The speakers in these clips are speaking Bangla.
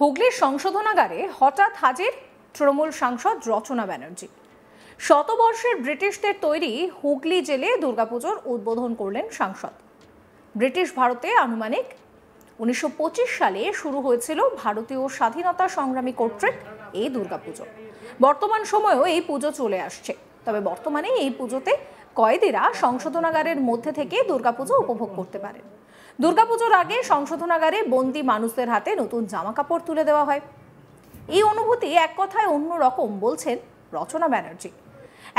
হুগলির সংশোধনাগারে হঠাৎ হাজির তৃণমূল সাংসদ রচনা ব্যানার্জি। শতবর্ষের ব্রিটিশদের তৈরি হুগলি জেলে দুর্গাপুজোর উদ্বোধন করলেন সাংসদ। ব্রিটিশ ভারতে আনুমানিক 1925 সালে শুরু হয়েছিল ভারতীয় স্বাধীনতা সংগ্রামী কর্তৃক এই দুর্গাপুজো। বর্তমান সময়েও এই পুজো চলে আসছে, তবে বর্তমানে এই পুজোতে কয়েদিরা সংশোধনাগারের মধ্যে থেকে দুর্গাপুজো উপভোগ করতে পারেন। দুর্গাপুজোর আগে সংশোধনাগারে বন্দি মানুষদের হাতে নতুন জামা কাপড় তুলে দেওয়া হয়। এই অনুভূতি এক কথায় অন্যরকম বলছেন রচনা ব্যানার্জি।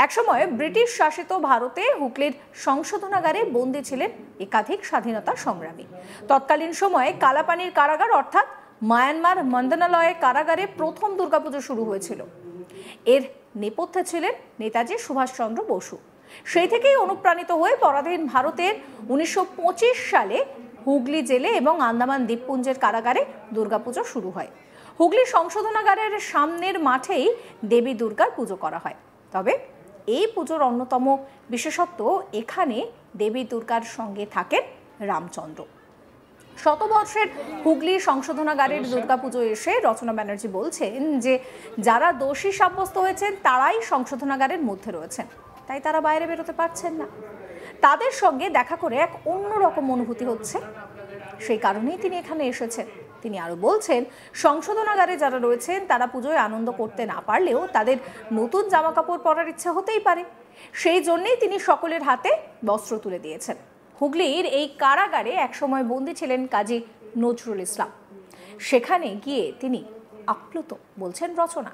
একসময় ব্রিটিশ শাসিত ভারতে হুগলির সংশোধনাগারে বন্দী ছিলেন একাধিক স্বাধীনতা সংগ্রামী। তৎকালীন সময়ে কালাপানির কারাগার অর্থাৎ মায়ানমার মন্দনালয়ের কারাগারে প্রথম দুর্গাপুজো শুরু হয়েছিল। এর নেপথ্যে ছিলেন নেতাজি সুভাষচন্দ্র বসু। সেই থেকেই অনুপ্রাণিত হয়ে পরাধীন ভারতের 1925 সালে হুগলি জেলে এবং আন্দামান দ্বীপপুঞ্জের কারাগারে দুর্গাপুজো শুরু হয়। হুগলি সংশোধনাগারের সামনের মাঠেই দেবী দুর্গার পুজো করা হয়। তবে এই পুজোর অন্যতম বিশেষত্ব, এখানে দেবী দুর্গার সঙ্গে থাকেন রামচন্দ্র। শতবর্ষের হুগলি সংশোধনাগারের দুর্গাপুজো এসে রচনা ব্যানার্জি বলছেন যে যারা দোষী সাব্যস্ত হয়েছেন তারাই সংশোধনাগারের মধ্যে রয়েছেন, তাই তারা বাইরে বেরোতে পারছেন না। তাদের সঙ্গে দেখা করে এক অন্যরকম অনুভূতি হচ্ছে, সেই কারণেই তিনি এখানে এসেছেন। তিনি আরো বলছেন, সংশোধনাগারে যারা রয়েছেন তারা পুজোয় আনন্দ করতে না পারলেও তাদের নতুন জামা কাপড় পরার ইচ্ছে হতেই পারে। সেই জন্যই তিনি সকলের হাতে বস্ত্র তুলে দিয়েছেন। হুগলির এই কারাগারে একসময় বন্দী ছিলেন কাজী নজরুল ইসলাম। সেখানে গিয়ে তিনি আপ্লুত, বলছেন রচনা।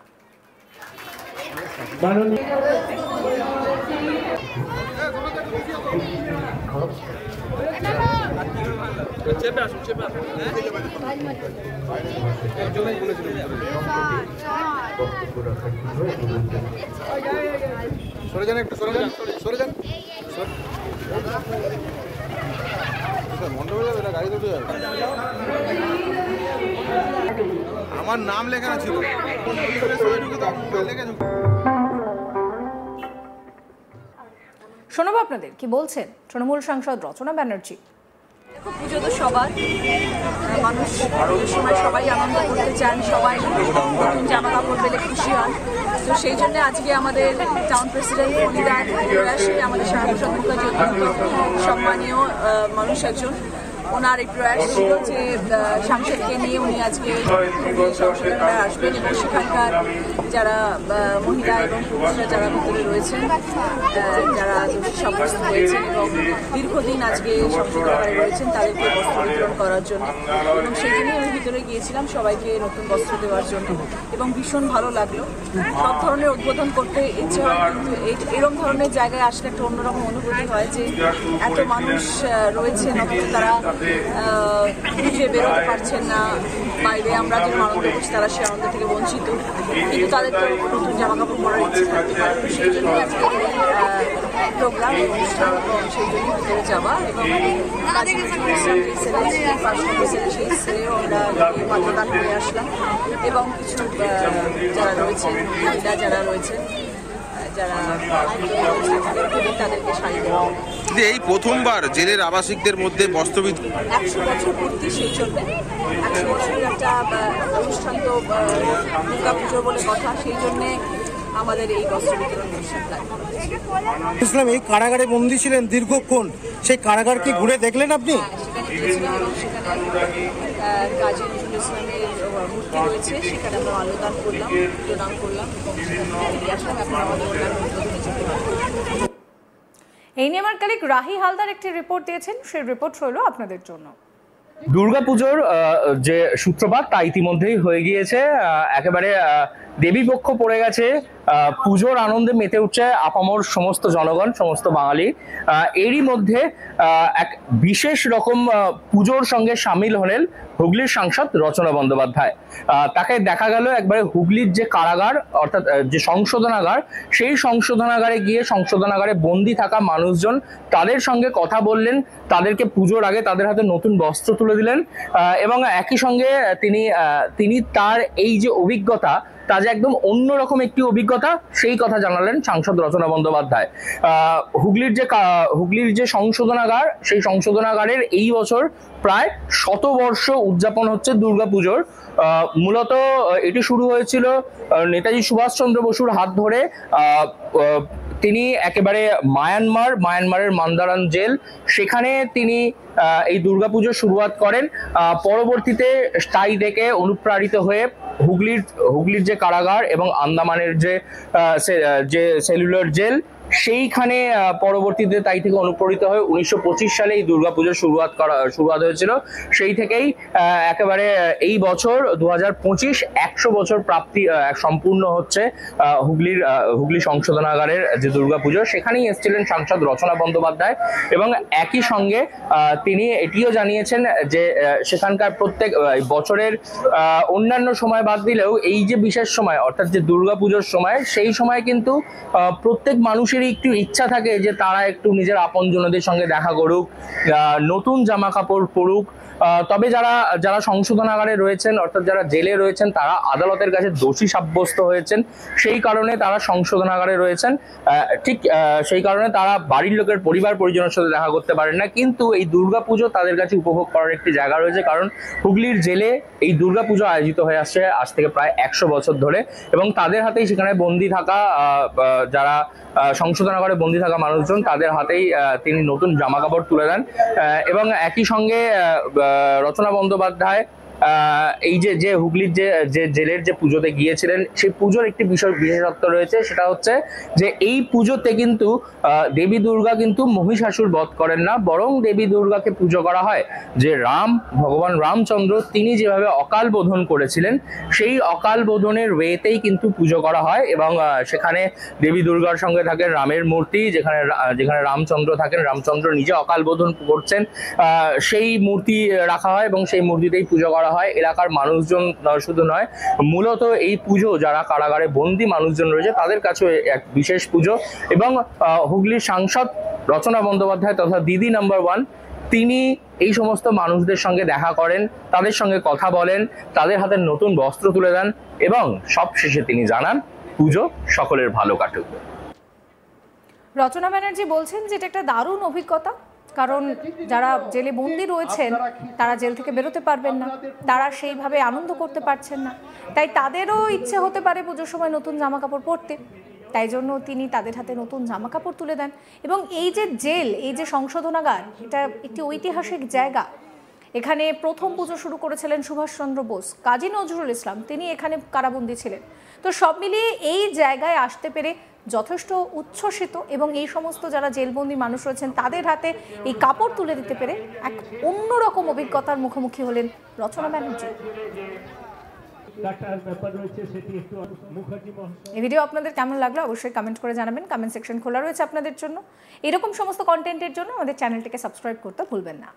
সরে যান, একটু সরে যান, সরে যান। মন্ডপে যাবে না, গাড়ি দুটো যাবে। আমার নাম লেখা ছিল। শোনাবো আপনাদের কি বলছেন তৃণমূল সাংসদ রচনা ব্যানার্জি। পুজো তো সবার, মানুষ পুজোর সময় সবাই আনন্দ করতে চান, সবাই নতুন জামা কাপড় পেলে খুশি হন। তো সেই জন্য আজকে আমাদের টাউন প্রেসিডেন্ট মহিদার প্রয়াসে আমাদের শ্যামাপ্রসাদ মুখার্জি অত্যন্ত সম্মানীয় মানুষ একজন, ওনার এই প্রয়াস ছিল যে সাংসদকে নিয়ে উনি আজকে সংশোধনাগারে আসবেন এবং সেখানকার যারা মহিলা এবং পুরুষরা যারা ভিতরে রয়েছেন, যারা দোষী সাব্যস্ত হয়েছেন এবং দীর্ঘদিন আজকে সংশোধনাগারে রয়েছেন, তাদেরকে বস্ত্র বিতরণ করার জন্য। এবং সেই জন্যই আমি ভিতরে গিয়েছিলাম সবাইকে নতুন বস্ত্র দেওয়ার জন্য এবং ভীষণ ভালো লাগলো। সব ধরনের উদ্বোধন করতে ইচ্ছে হয়, কিন্তু এরকম ধরনের জায়গায় আসলে একটা অন্যরকম অনুভূতি হয় যে এত মানুষ রয়েছেন অথচ তারা বুঝে বেরোতে পারছেন না বাইরে। আমরা যে আনন্দ করছি তারা সে আনন্দ থেকে বঞ্চিত, কিন্তু তাদের তো নতুন জামা কাপড় পরার ইচ্ছে থাকতে পারে। তো সেই জন্যই আজকে এই প্রোগ্রাম অনুষ্ঠান এবং সেই জন্য ভিতরে যাওয়া এবং সেই সেলেও আমরা মাত্রদান করে আসলাম এবং কিছু যারা রয়েছেন মহিলা যারা রয়েছেন যারা তাদেরকে শাড়ি দেওয়া। এই প্রথমবার জেলের আবাসিকদের মধ্যে বস্ত্র 100 বছর পূর্তি, সেই জন্য 100 বছরের একটা অনুষ্ঠান তো দুর্গাপুজো বলে কথা, সেই জন্যে আমাদের এই বস্ত্র বিতরণ অনুষ্ঠানটা। ইসলাম এই কারাগারে বন্দী ছিলেন দীর্ঘক্ষণ, সেই কারাগার কি ঘুরে দেখলেন আপনি? সেখানে গিয়েছিলাম এবং সেখানে কাজী নজরুল ইসলামের মূর্তি রয়েছে, সেখানে আমরা মাল্যদান করলাম, প্রণাম করলাম এবং সেখানে আসলাম। এখন আমাদের এই নিয়ে আমার কলিগ রাহি হালদার একটি রিপোর্ট দিয়েছেন, সেই রিপোর্ট হলো আপনাদের জন্য। দুর্গাপুজোর যে সূত্রপাত তা ইতিমধ্যেই হয়ে গিয়েছে, একেবারে দেবী পক্ষ পড়ে গেছে, পুজোর আনন্দে মেতে উঠছে আপামর সমস্ত জনগণ, সমস্ত বাঙালি। এরই মধ্যে এক বিশেষ রকম পুজোর সঙ্গে সামিল হলেন হুগলির সাংসদ রচনা বন্দ্যোপাধ্যায়। তাকে দেখা গেল একবারে হুগলির যে কারাগার অর্থাৎ যে সংশোধনাগার, সেই সংশোধনাগারে গিয়ে সংশোধনাগারে বন্দি থাকা মানুষজন তাদের সঙ্গে কথা বললেন, তাদেরকে পুজোর আগে তাদের হাতে নতুন বস্ত্র তুলে দিলেন এবং একই সঙ্গে তিনি তার এই যে অভিজ্ঞতা তা যে একদম অন্যরকম একটি অভিজ্ঞতা, সেই কথা জানালেন সাংসদ রচনা বন্দ্যোপাধ্যায়। হুগলির যে সংশোধনাগার, সেই সংশোধনাগারের এই বছর প্রায় শতবর্ষ উদযাপন হচ্ছে দুর্গাপুজোর। মূলত এটি শুরু হয়েছিল নেতাজি সুভাষচন্দ্র বসুর হাত ধরে। তিনি একেবারে মায়ানমারের মান্দারান জেল, সেখানে তিনি এই দুর্গাপুজোর শুরুয়াত করেন। পরবর্তীতে স্থায়ী থেকে অনুপ্রাণিত হয়ে হুগলির যে কারাগার এবং আন্দামানের যে সেলুলার জেল, সেইখানে পরবর্তীতে তাই থেকে অনুপ্রাণিত হয়ে 1925 সালে এই দুর্গাপুজোর শুরুয়াত হয়েছিল। সেই থেকেই একেবারে এই বছর 2025 100 বছর প্রাপ্তি সম্পূর্ণ হচ্ছে হুগলি সংশোধনাগারের যে দুর্গাপুজো। সেখানেই এসেছিলেন সাংসদ রচনা বন্দ্যোপাধ্যায় এবং একই সঙ্গে তিনি এটিও জানিয়েছেন যে সেখানকার প্রত্যেক বছরের অন্যান্য সময় বাদ দিলেও এই যে বিশেষ সময় অর্থাৎ যে দুর্গাপুজোর সময়, সেই সময় কিন্তু প্রত্যেক মানুষের একটু ইচ্ছা থাকে যে তারা একটু নিজের আপনজনদের সঙ্গে দেখা করুক, নতুন জামা কাপড় পরুক। তবে যারা সংশোধনাগারে রয়েছেন অর্থাৎ যারা জেলে রয়েছেন, তারা আদালতের কাছে দোষী সাব্যস্ত হয়েছেন, সেই কারণে তারা সংশোধনাগারে রয়েছেন। ঠিক সেই কারণে তারা বাড়ির লোকের পরিবার পরিজনের সাথে দেখা করতে পারেন না, কিন্তু এই দুর্গাপুজো তাদের কাছে উপভোগ করার একটি জায়গা রয়েছে। কারণ হুগলির জেলে এই দুর্গাপুজো আয়োজিত হয়ে আসছে আজ থেকে প্রায় 100 বছর ধরে, এবং তাদের হাতেই সেখানে বন্দী থাকা যারা সংশোধনাগারে বন্দী থাকা মানুষজন, তাদের হাতেই তিনি নতুন জামা কাপড় তুলে দেন। এবং একই সঙ্গে রচনা বন্দ্যোপাধ্যায় এই যে হুগলির যে জেলের যে পুজোতে গিয়েছিলেন, সেই পুজোর একটি বিশেষত্ব রয়েছে। সেটা হচ্ছে যে এই পুজোতে কিন্তু দেবী দুর্গা কিন্তু মহিষাসুর বধ করেন না, বরং দেবী দুর্গাকে পুজো করা হয় যে ভগবান রামচন্দ্র তিনি যেভাবে অকাল বোধন করেছিলেন, সেই অকাল বোধনের ওয়েতেই কিন্তু পুজো করা হয়। এবং সেখানে দেবী দুর্গার সঙ্গে থাকেন রামের মূর্তি, যেখানে রামচন্দ্র থাকেন, রামচন্দ্র নিজে অকাল বোধন করছেন, সেই মূর্তি রাখা হয় এবং সেই মূর্তিতেই পুজো করা হয়। এলাকার মানুষজন শুধু নয়, মূলত এই পুজো যারা কারাগারে বন্দী মানুষজন রয়েছে তাদের কাছে এক বিশেষ পুজো। এবং হুগলির সাংসদ রচনা বন্দ্যোপাধ্যায় তথা দিদি নাম্বার 1, তিনি এই সমস্ত মানুষদের সঙ্গে দেখা করেন, তাদের সঙ্গে কথা বলেন, তাদের হাতে নতুন বস্ত্র তুলে দেন এবং সবশেষে তিনি জানান পুজো সকলের ভালো কাটুক। রচনা ব্যানার্জি বলছেন যে এটা একটা দারুণ অভিজ্ঞতা, কারণ যারা জেলে বন্দী রয়েছেন তারা জেল থেকে বেরোতে পারবেন না, তারা সেইভাবে আনন্দ করতে পারছেন না, তাই তাদেরও ইচ্ছে হতে পারে পুজোর সময় নতুন জামা কাপড় পরতে। তাই জন্য তিনি তাদের হাতে নতুন জামা কাপড় তুলে দেন। এবং এই যে জেল, এই যে সংশোধনাগার, এটা একটি ঐতিহাসিক জায়গা। এখানে প্রথম পুজো শুরু করেছিলেন সুভাষচন্দ্র বোস, কাজী নজরুল ইসলাম তিনি এখানে কারাবন্দী ছিলেন। তো সব মিলিয়ে এই জায়গায় আসতে পেরে যথেষ্ট উচ্ছ্বসিত, এবং এই সমস্ত যারা জেলবন্দি মানুষ রয়েছেন তাদের হাতে এই কাপড় তুলে দিতে পেরে এক অন্যরকম অভিজ্ঞতার মুখোমুখি হলেন রচনা ব্যানার্জি। এই ভিডিও আপনাদের কেমন লাগলো অবশ্যই কমেন্ট করে জানাবেন, কমেন্ট সেকশন খোলা রয়েছে আপনাদের জন্য। এরকম সমস্ত কন্টেন্টের জন্য আমাদের চ্যানেলটিকে সাবস্ক্রাইব করতে ভুলবেন না।